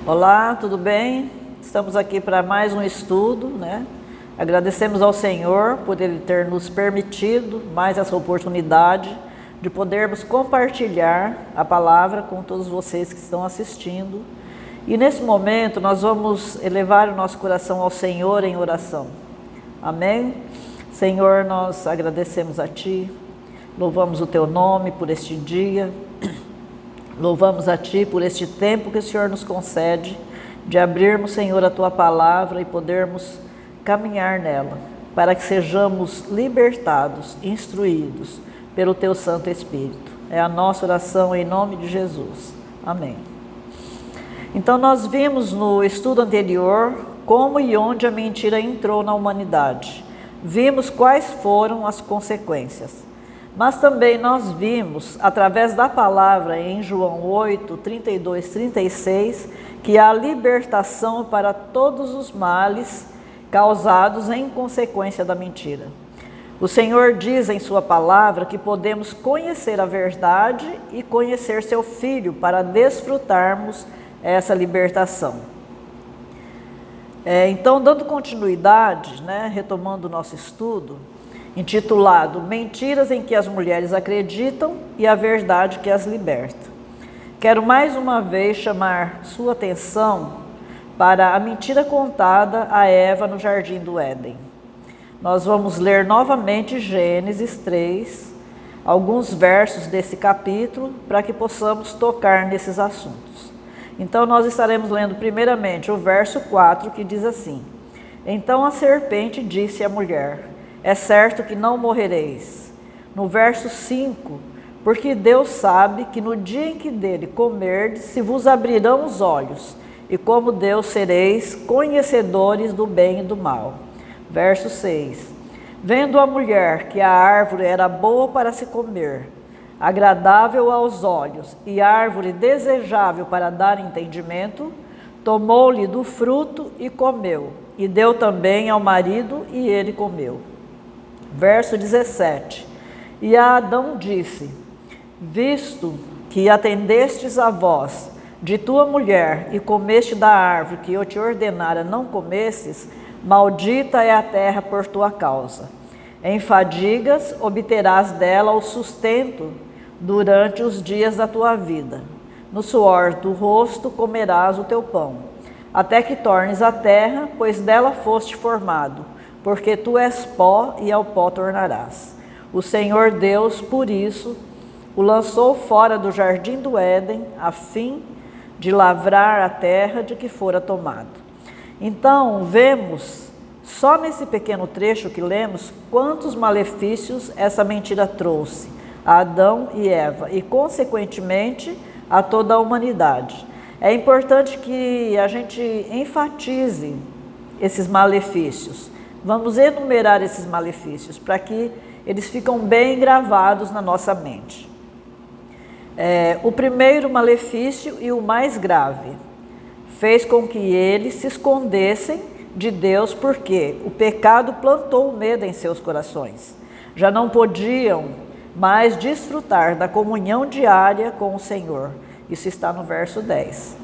Olá, tudo bem? Estamos aqui para mais um estudo, né? Agradecemos ao Senhor por Ele ter nos permitido mais essa oportunidade de podermos compartilhar a palavra com todos vocês que estão assistindo. E nesse momento nós vamos elevar o nosso coração ao Senhor em oração. Amém? Senhor, nós agradecemos a Ti, louvamos o Teu nome por este dia. Louvamos a Ti por este tempo que o Senhor nos concede de abrirmos, Senhor, a Tua palavra e podermos caminhar nela, para que sejamos libertados, instruídos pelo Teu Santo Espírito. É a nossa oração em nome de Jesus. Amém. Então nós vimos no estudo anterior como e onde a mentira entrou na humanidade. Vimos quais foram as consequências. Mas também nós vimos, através da palavra em João 8, 32, 36, que há libertação para todos os males causados em consequência da mentira. O Senhor diz em sua palavra que podemos conhecer a verdade e conhecer seu Filho para desfrutarmos essa libertação. Então, dando continuidade, retomando o nosso estudo, intitulado Mentiras em que as mulheres acreditam e a verdade que as liberta. Quero mais uma vez chamar sua atenção para a mentira contada a Eva no Jardim do Éden. Nós vamos ler novamente Gênesis 3, alguns versos desse capítulo, para que possamos tocar nesses assuntos. Então nós estaremos lendo primeiramente o verso 4, que diz assim: Então a serpente disse à mulher: É certo que não morrereis. No verso 5, porque Deus sabe que no dia em que dele comerdes, se vos abrirão os olhos, e como Deus sereis conhecedores do bem e do mal. Verso 6, vendo a mulher que a árvore era boa para se comer, agradável aos olhos, e árvore desejável para dar entendimento, tomou-lhe do fruto e comeu, e deu também ao marido, e ele comeu. Verso 17, e a Adão disse: Visto que atendestes a voz de tua mulher e comeste da árvore que eu te ordenara não comesses, maldita é a terra por tua causa. Em fadigas obterás dela o sustento durante os dias da tua vida. No suor do rosto comerás o teu pão, até que tornes a terra, pois dela foste formado. Porque tu és pó e ao pó tornarás. O Senhor Deus, por isso, o lançou fora do jardim do Éden, a fim de lavrar a terra de que fora tomado. Então, vemos, só nesse pequeno trecho que lemos, quantos malefícios essa mentira trouxe a Adão e Eva e, consequentemente, a toda a humanidade. É importante que a gente enfatize esses malefícios. Vamos enumerar esses malefícios para que eles ficam bem gravados na nossa mente. O primeiro malefício e o mais grave fez com que eles se escondessem de Deus, porque o pecado plantou o medo em seus corações. Já não podiam mais desfrutar da comunhão diária com o Senhor. Isso está no verso 10.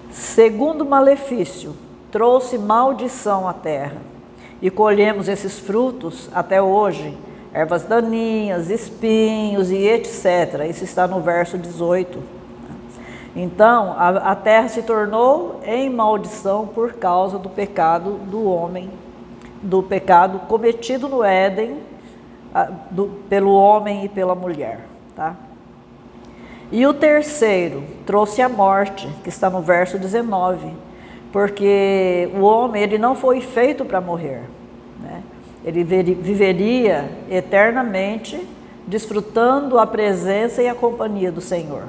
Segundo malefício, trouxe maldição à terra. E colhemos esses frutos até hoje, ervas daninhas, espinhos e etc. Isso está no verso 18. Então, a terra se tornou em maldição por causa do pecado do homem, do pecado cometido no Éden, pelo homem e pela mulher. Tá? E o terceiro trouxe a morte, que está no verso 19. Porque o homem ele não foi feito para morrer, né? Ele viveria eternamente desfrutando a presença e a companhia do Senhor.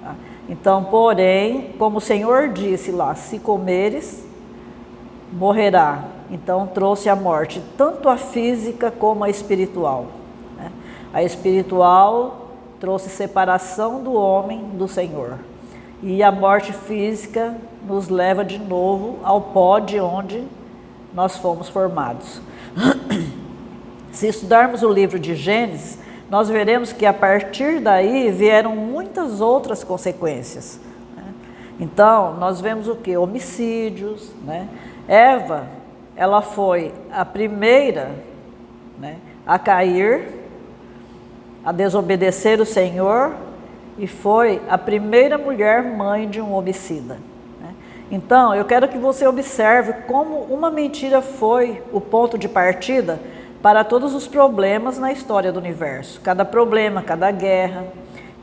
Tá? Então, porém, como o Senhor disse lá, se comeres, morrerá. Então trouxe a morte, tanto a física como a espiritual. Né? A espiritual trouxe separação do homem do Senhor. E a morte física nos leva de novo ao pó de onde nós fomos formados. Se estudarmos o livro de Gênesis, nós veremos que a partir daí vieram muitas outras consequências. Então, nós vemos o que? Homicídios, né? Eva, ela foi a primeira, né, a cair, a desobedecer o Senhor, e foi a primeira mulher mãe de um homicida. Né? Então, eu quero que você observe como uma mentira foi o ponto de partida para todos os problemas na história do universo. Cada problema, cada guerra,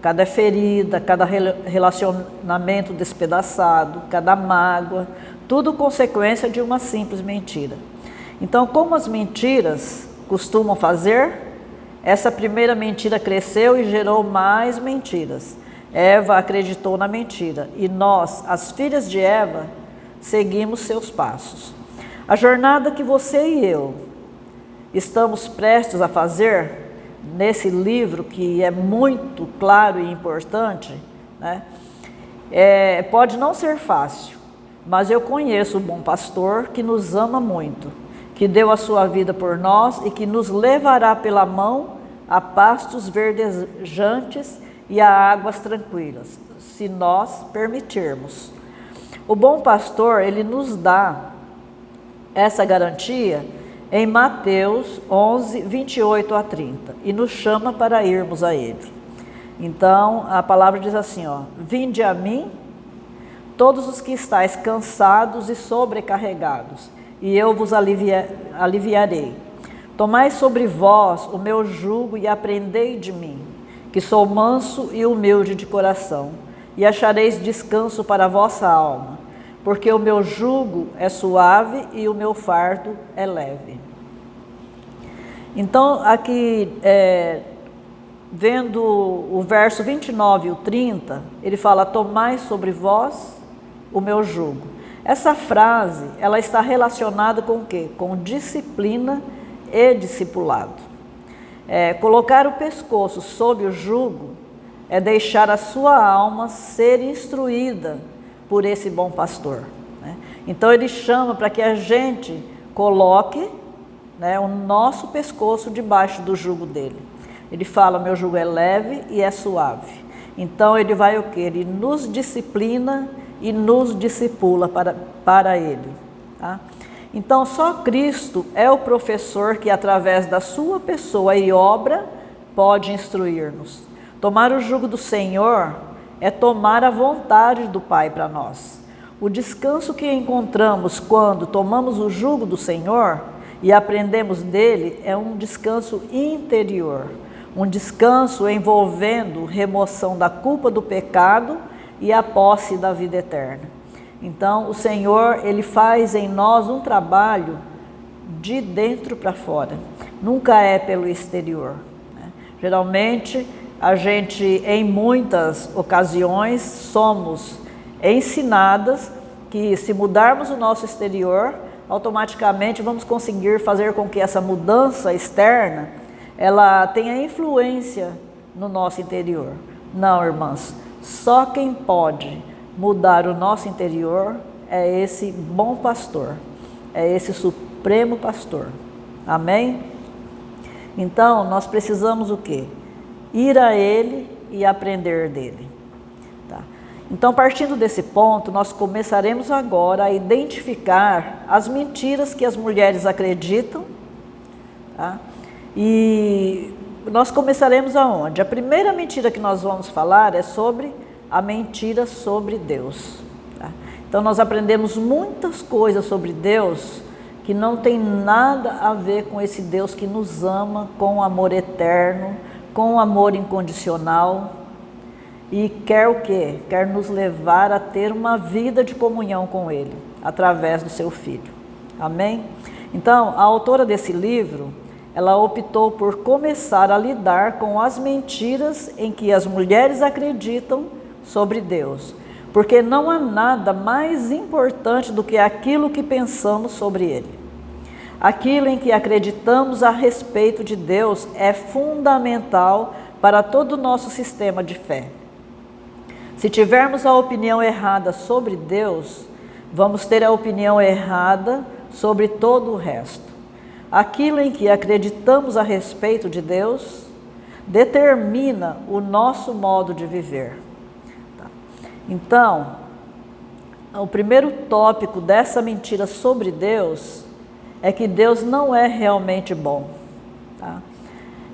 cada ferida, cada relacionamento despedaçado, cada mágoa, tudo consequência de uma simples mentira. Então, como as mentiras costumam fazer, essa primeira mentira cresceu e gerou mais mentiras. Eva acreditou na mentira e nós, as filhas de Eva, seguimos seus passos. A jornada que você e eu estamos prestes a fazer nesse livro, que é muito claro e importante, né? Pode não ser fácil, mas eu conheço o bom pastor que nos ama muito, que deu a sua vida por nós e que nos levará pela mão a pastos verdejantes e a águas tranquilas, se nós permitirmos. O bom pastor, ele nos dá essa garantia em Mateus 11, 28 a 30, e nos chama para irmos a ele. Então, a palavra diz assim, ó: vinde a mim, todos os que estáis cansados e sobrecarregados, e eu vos aliviarei. Tomai sobre vós o meu jugo e aprendei de mim, que sou manso e humilde de coração, e achareis descanso para a vossa alma, porque o meu jugo é suave e o meu fardo é leve. Então, aqui, vendo o verso 29 e o 30, ele fala: tomai sobre vós o meu jugo. Essa frase, ela está relacionada com o quê? Com disciplina e discipulado. Colocar o pescoço sob o jugo é deixar a sua alma ser instruída por esse bom pastor, né? Então ele chama para que a gente coloque, né, o nosso pescoço debaixo do jugo dele. Ele fala: meu jugo é leve e é suave. Então ele vai o quê? Ele nos disciplina e nos discipula para ele, tá? Então só Cristo é o professor que, através da sua pessoa e obra, pode instruir-nos. Tomar o jugo do Senhor é tomar a vontade do Pai para nós. O descanso que encontramos quando tomamos o jugo do Senhor e aprendemos dele é um descanso interior, um descanso envolvendo remoção da culpa do pecado e a posse da vida eterna. Então, o Senhor, ele faz em nós um trabalho de dentro para fora, nunca é pelo exterior, né? Geralmente, a gente, em muitas ocasiões, somos ensinadas que, se mudarmos o nosso exterior, automaticamente vamos conseguir fazer com que essa mudança externa ela tenha influência no nosso interior. Não, irmãs, só quem pode mudar o nosso interior é esse bom pastor, é esse supremo pastor. Amém? Então, nós precisamos o quê? Ir a ele e aprender dele. Tá? Então, partindo desse ponto, nós começaremos agora a identificar as mentiras que as mulheres acreditam, tá? E nós começaremos aonde? A primeira mentira que nós vamos falar é sobre a mentira sobre Deus. Tá? Então, nós aprendemos muitas coisas sobre Deus que não tem nada a ver com esse Deus que nos ama com amor eterno, com amor incondicional, e quer o quê? Quer nos levar a ter uma vida de comunhão com Ele, através do seu Filho. Amém? Então, a autora desse livro, ela optou por começar a lidar com as mentiras em que as mulheres acreditam sobre Deus, porque não há nada mais importante do que aquilo que pensamos sobre Ele. Aquilo em que acreditamos a respeito de Deus é fundamental para todo o nosso sistema de fé. Se tivermos a opinião errada sobre Deus, vamos ter a opinião errada sobre todo o resto. Aquilo em que acreditamos a respeito de Deus determina o nosso modo de viver. Então, o primeiro tópico dessa mentira sobre Deus é que Deus não é realmente bom. Tá?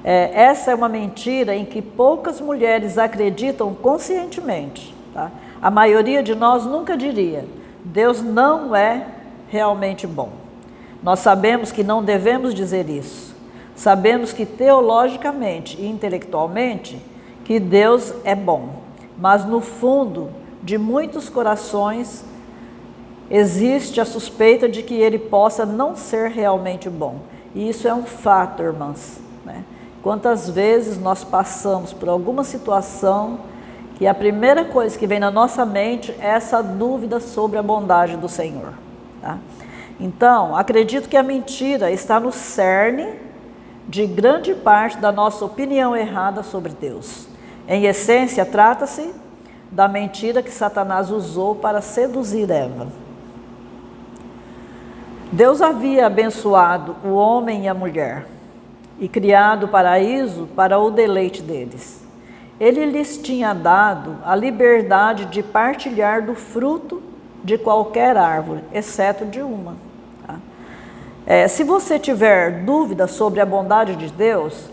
Essa é uma mentira em que poucas mulheres acreditam conscientemente. Tá? A maioria de nós nunca diria: Deus não é realmente bom. Nós sabemos que não devemos dizer isso. Sabemos que teologicamente e intelectualmente que Deus é bom. Mas no fundo de muitos corações existe a suspeita de que Ele possa não ser realmente bom. E isso é um fato, irmãs, né? Quantas vezes nós passamos por alguma situação que a primeira coisa que vem na nossa mente é essa dúvida sobre a bondade do Senhor. Tá? Então, acredito que a mentira está no cerne de grande parte da nossa opinião errada sobre Deus. Em essência, trata-se da mentira que Satanás usou para seduzir Eva. Deus havia abençoado o homem e a mulher e criado o paraíso para o deleite deles. Ele lhes tinha dado a liberdade de partilhar do fruto de qualquer árvore, exceto de uma. Tá? Se você tiver dúvida sobre a bondade de Deus,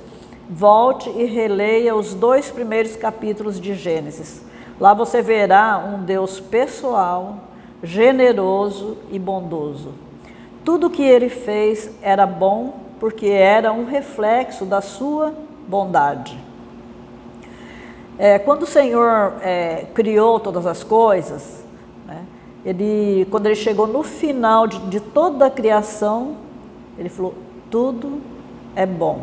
volte e releia os 2 primeiros capítulos de Gênesis. Lá você verá um Deus pessoal, generoso e bondoso. Tudo o que Ele fez era bom porque era um reflexo da sua bondade. Quando o Senhor criou todas as coisas, né, quando Ele chegou no final de toda a criação, Ele falou: tudo é bom.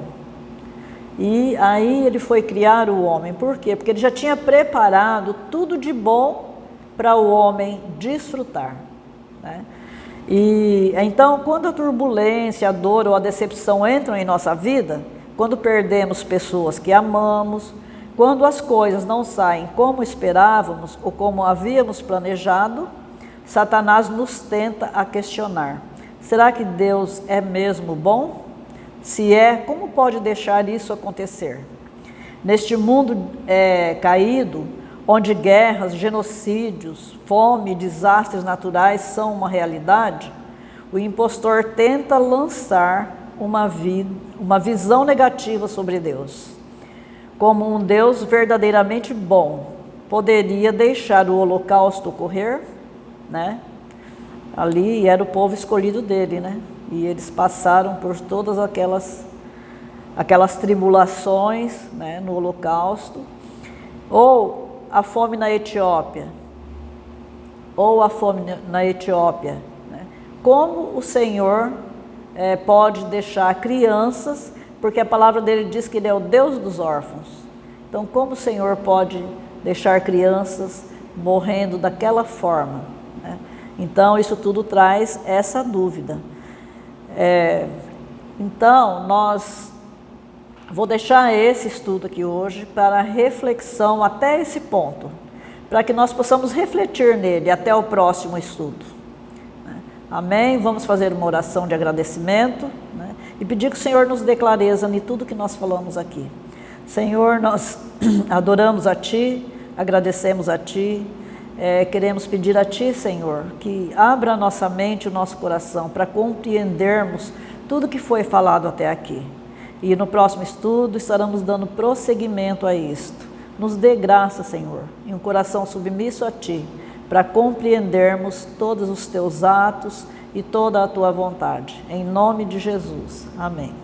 E aí Ele foi criar o homem. Por quê? Porque Ele já tinha preparado tudo de bom para o homem desfrutar, né? E então, quando a turbulência, a dor ou a decepção entram em nossa vida, quando perdemos pessoas que amamos, quando as coisas não saem como esperávamos ou como havíamos planejado, Satanás nos tenta a questionar: será que Deus é mesmo bom? Se é, como pode deixar isso acontecer? Neste mundo caído, onde guerras, genocídios, fome e desastres naturais são uma realidade, o impostor tenta lançar uma visão negativa sobre Deus. Como um Deus verdadeiramente bom poderia deixar o holocausto ocorrer, né? Ali era o povo escolhido dele, né? E eles passaram por todas aquelas tribulações, né, no holocausto. Ou a fome na Etiópia, né? Como o Senhor pode deixar crianças, porque a palavra dele diz que Ele é o Deus dos órfãos. Então, como o Senhor pode deixar crianças morrendo daquela forma, né? Então, isso tudo traz essa dúvida. Então, vou deixar esse estudo aqui hoje para reflexão até esse ponto, para que nós possamos refletir nele até o próximo estudo. Amém? Vamos fazer uma oração de agradecimento, né? E pedir que o Senhor nos dê clareza em tudo que nós falamos aqui. Senhor, nós adoramos a Ti, agradecemos a Ti, queremos pedir a Ti, Senhor, que abra a nossa mente e o nosso coração para compreendermos tudo que foi falado até aqui. E no próximo estudo estaremos dando prosseguimento a isto. Nos dê graça, Senhor, e um coração submisso a Ti, para compreendermos todos os Teus atos e toda a Tua vontade. Em nome de Jesus. Amém.